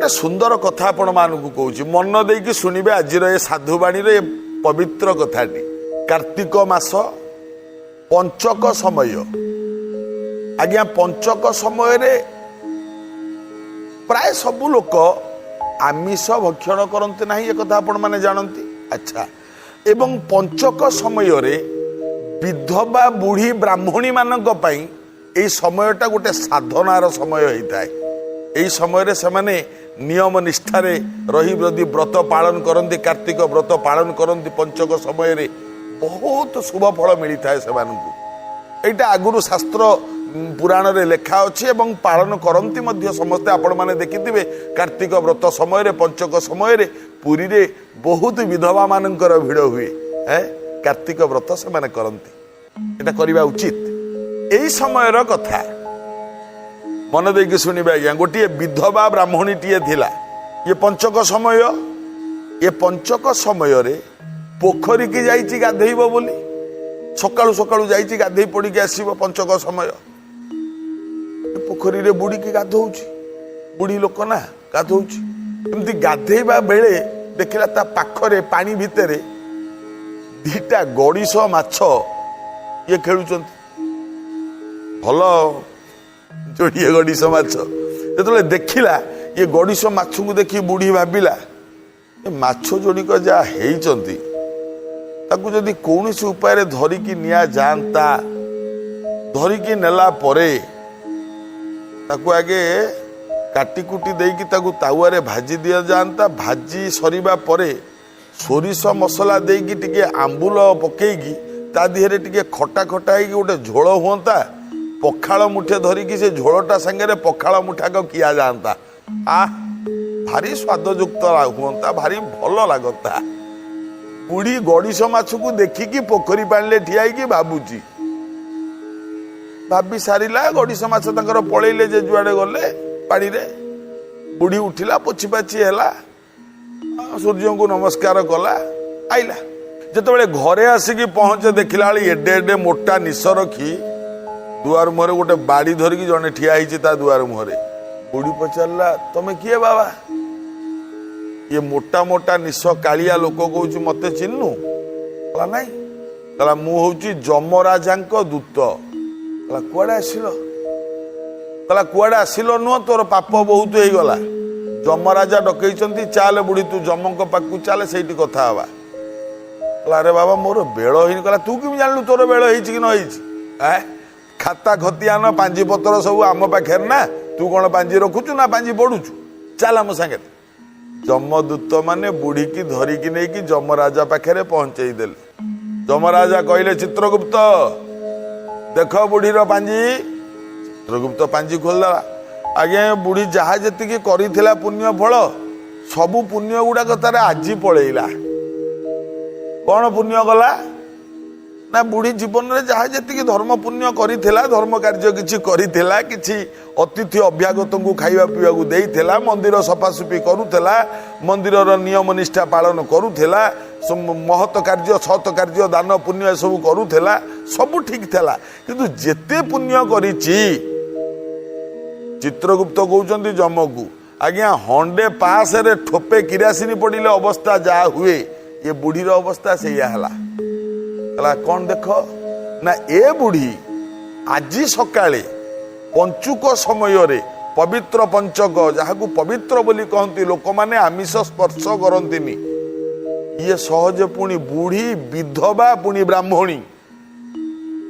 गोटे सुंदर कथा आपण मानक कहूँ मन देकी शुणे आज साधुवाणी पवित्र कथाटी कार्तिक मास पंचक समय आज्ञा पंचक समय रे प्राय सबु लोक आमिष भक्षण करते ना एक कथा आपण माने जानती। अच्छा एवं पंचक समय रे विधवा बुढ़ी ब्राह्मणी मानक पई एई समयटा गोटे साधनार समय होता है। यही समय से माने नियम निष्ठारे रही यदि व्रत पालन करती कार्तिक व्रत पालन करती पंचक समय रे बहुत शुभ फल मिलता है से एटा आगुरु शास्त्र पुराण रे लेखा अच्छी एवं पालन करती मध्य समस्ते आपण माने देखिथिबे कार्तिक व्रत समय रे पंचक समय रे पुरी रे बहुत विधवा मानकर भिड़ हुए है कार्तिक व्रत से माने करती एटा करिबा उचित। एई समयर कथा मन देकी शुणवे आज्ञा गोटे विधवा ब्राह्मणी टीए थिला ये पंचक समय ये पंचक समय रे पोखरी की जाइछि गाधेइबो बोली सकाळु सकाळु जाइछि गाधेइ पड़िकी आसीबो पंचक समय पोखरी रे बुड़ी की गाधौछि बुढ़ी लोक ना गाधौछि एमती गाधेइबा बेले देखिला ता पाखरे पानी भितरे दीटा गड़िश माछ ये खेलुचंती भल जोड़िए गड़िश माछ जो देखिला ये गड़िश माछ को देखी बुढ़ी भाविला माछ जोड़िक जहाँ होती ताकू जदि कौन उपाय धरिकी निया जाता धरिकी नेला परे ताकू आगे काटिकुटी देकी ताकू तावारे भाजी दिया जाता भाजी सरीबा परे सोरिष मसला देकी टिके आंबुल पकेगी ता दिहरे टिके खटा खटा होगी गोटे झोल हुंता पखाल मुठे धरिकी से झोलटा संगे पखाल मुठाक किया जाता आ भारी स्वादयुक्त हुंता भारी भल लगता। बुढ़ी गड़िश माछ को देखिकी पोखरी पानी ठिया भावुची भाभी सारिला गड़िश माछ तंकर पलैले जे जुआड़े गले पानी रे बुढ़ी उठिला पोछि पाछि हैला सूर्य को नमस्कार कला आइला जेतेबेले घरे आसिकी पहुंचे देखिला एडे एडे मोटा निश रखी दुआर मुहरे गोटे बाड़ी धरिकी जने ठिया होइछि ता दुआर मुहरे बुढ़ी पचारला तमे किए बाबा ये मोटा मोटा निश कालिया लोक कहूँ मते चिन्नु कहला नाई कहला मु होउची जमराजांक दूत कहला कुआडे आसिलो कहला कुआडे आसिलो नुह तोर पाप बहुत हो गला जमराजा डकैचंती चाल बुढ़ी तू जमक पाकू चाल सेठी कथा हवा कहला अरे बाबा मोर बेल होइनी कहला तू किम जानलु तोर बेल होइछि कि न होइछि खाता खतियान पांजी पतर सब आम पाखे ना तू कौन पांजी रखुचु ना पांजी पड़ुचु चाल आम सागे जमदूत माने बुढ़ी की धरिकी नहीं कि जमराजा पाखे पहुंचे देले जमराजा कहले चित्रगुप्त देख बुढ़ीर पांजी चित्रगुप्त पांजी खोलदेला आज्ञा बुढ़ी जहा जी कर पुण्य फल सबु पुण्य गुड़ाक तार आज पलैला कौन पुण्य गला ना बुढ़ी जीवन में जहाँ जी धर्म पुण्य करिथिला धर्म कार्य किछि अतिथि अभ्यागत को खाइबा पीवा को देइथिला मंदिर सफासुफी करुथिला मंदिर नियम निष्ठा पालन करुथिला महत कार्य सत कार्य दान पुण्य सब करुथिला सब ठीक थिला किंतु जेते पुण्य करिछि चित्रगुप्त कहउचंदी जमकू आज्ञा हंडे पास रे ठोपे किरासिनी पड़िले अवस्था जा हुए ये बुढ़ीर अवस्था सेया हला कला कौन देख ना ए बुढ़ी आज सकाळे पंचुक समय रे पवित्र पंचक जहाँ को पवित्र बोली कहती लोक माने आमिष स्पर्श करंतिनी ये सहज पुणी बुढ़ी विधवा पुणी ब्राह्मणी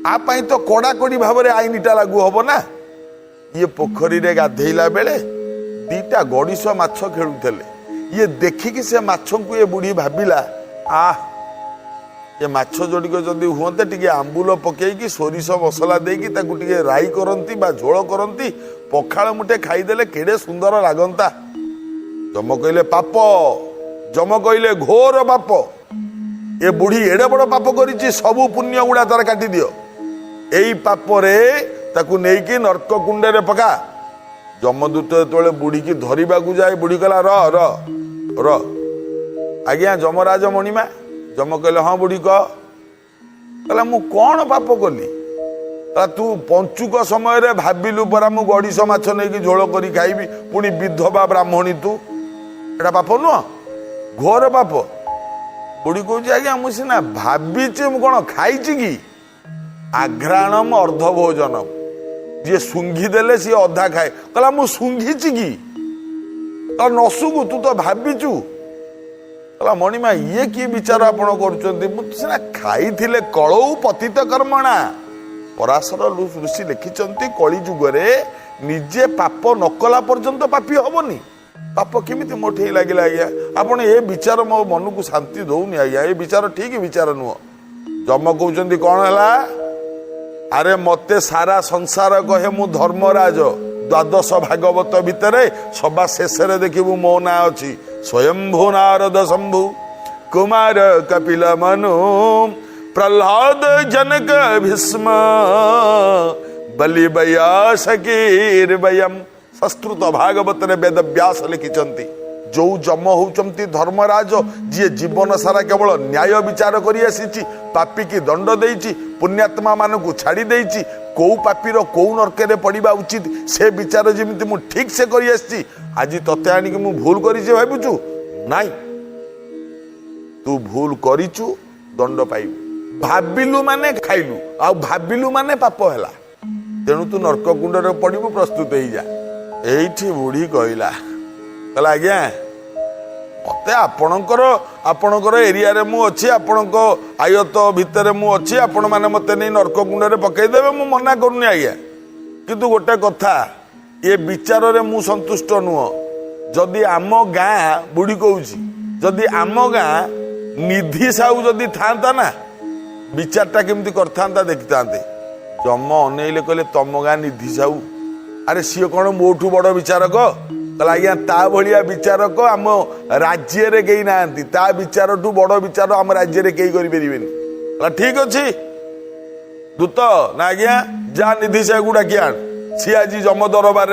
आपाई तो कड़ाकड़ी भाव में आईनटा लागू हम ना ये पोखरी रे गाधेला बेले दीटा गड़िश माछ खेलुले ये देखिकी से माछ को ये बुढ़ी भाविला ये माछ जोड़िक जदि हुंते टिके आंबुल पकेकी सोरिष मसला देकी ताकू टिके राई करंती बा झोल करंती पखाल मुठे खाईदेले केड़े सुंदर लागंता। जम कहले पाप जम कहले घोर पाप ये बुढ़ी एड़े बड़ पाप करिछि सबु पुण्य गुड़ा तार काटी दियो एई पाप रे ताकू नेकी नर्क कुंड रे पका। जमदूत जेतबेले बुढ़ी की धरिबा को जाए बुढ़ी कहला र र र आज्ञा जमराज मणिमा जम कहले हाँ बुढ़ी कहला मु कौन पाप कली तू पंचुक समय भाविलु परा मु गड़िश माछ नहीं झोल करी खाइबी पुणी विधवा ब्राह्मणी तू एटा पाप नुह घोर पाप बुढ़ी कौच आज्ञा मुझे सीना भावी कौन खाई कि आघ्राणम अर्ध भोजनम जी सुंघी देले सी अधा खाए कहला मु सुंघी कि न सुगु तू तो भावीचु कहला मणिमा ये कि विचार आपण करा खाई कलौ पतित कर्मणा पराशर ऋषि लिखिंट कली जुगरे निजे पाप न कला पर्यंत पापी हबनी पाप केमिति मोठे लगे आज्ञा आपण ए विचार मो मन को शांति दौनी आज्ञा ये विचार ठीक विचार नुह जम कहते कौन है अरे मते सारा संसार कहे मु धर्मराज द्वादश भागवत भितर सभा शेष देखिबू मो ना अच्छी स्वयंभू नारद शंभु कुमार कपिल मनु प्रहलाद जनक भीष्म बलि बयासकीर वयम संस्कृत भागवत वेद व्यास लिखिंट जो जम होचंती धर्मराज जी जीवन सारा केवल न्याय विचार करी आसी पापी की दंड देइछि पुण्यात्मा मान को छाड़ी देइछि कौ पापीर कौ नरके पड़ा उचित से विचार जमी मु ठीक से करी आसी आज तते आनिक मु भूल करी भाବୁचु नाई तू भूल करिचु दंड पाइबु भाबिलु माने खाइलु आ भाबिलु माने पाप हैला तेणु तू नरक कुंड पड़ू प्रस्तुत हो जा एठी बुढ़ी कहला कहला आज्ञा मते आपणकर एरिया रे मु अच्छी आपण आयत भितर मु अच्छी आपण मैंने मते नहीं नरक कुंड रे पकईदेवे मु मना करूनी आज्ञा किंतु गोटे कथा ये विचार रे मु संतुष्ट नुह जदि आम गाँ बुढ़ी कहूची जदि आम गाँ निधि साहू जदि था ना विचारटा केमती करता देखी था जम अनेले कहले तम गाँ निधि साहू अरे सी कौन मोठू बड़ विचारक कहला आज्ञा ता भलिया विचारक आम राज्य रे कई ना ता विचार ठू बड़ विचार आम राज्य रे कई करि परिबेनी कहला ठीक अछि दूत ना आज्ञा जा निधि साहू डाकी आन सी आज जम दरबार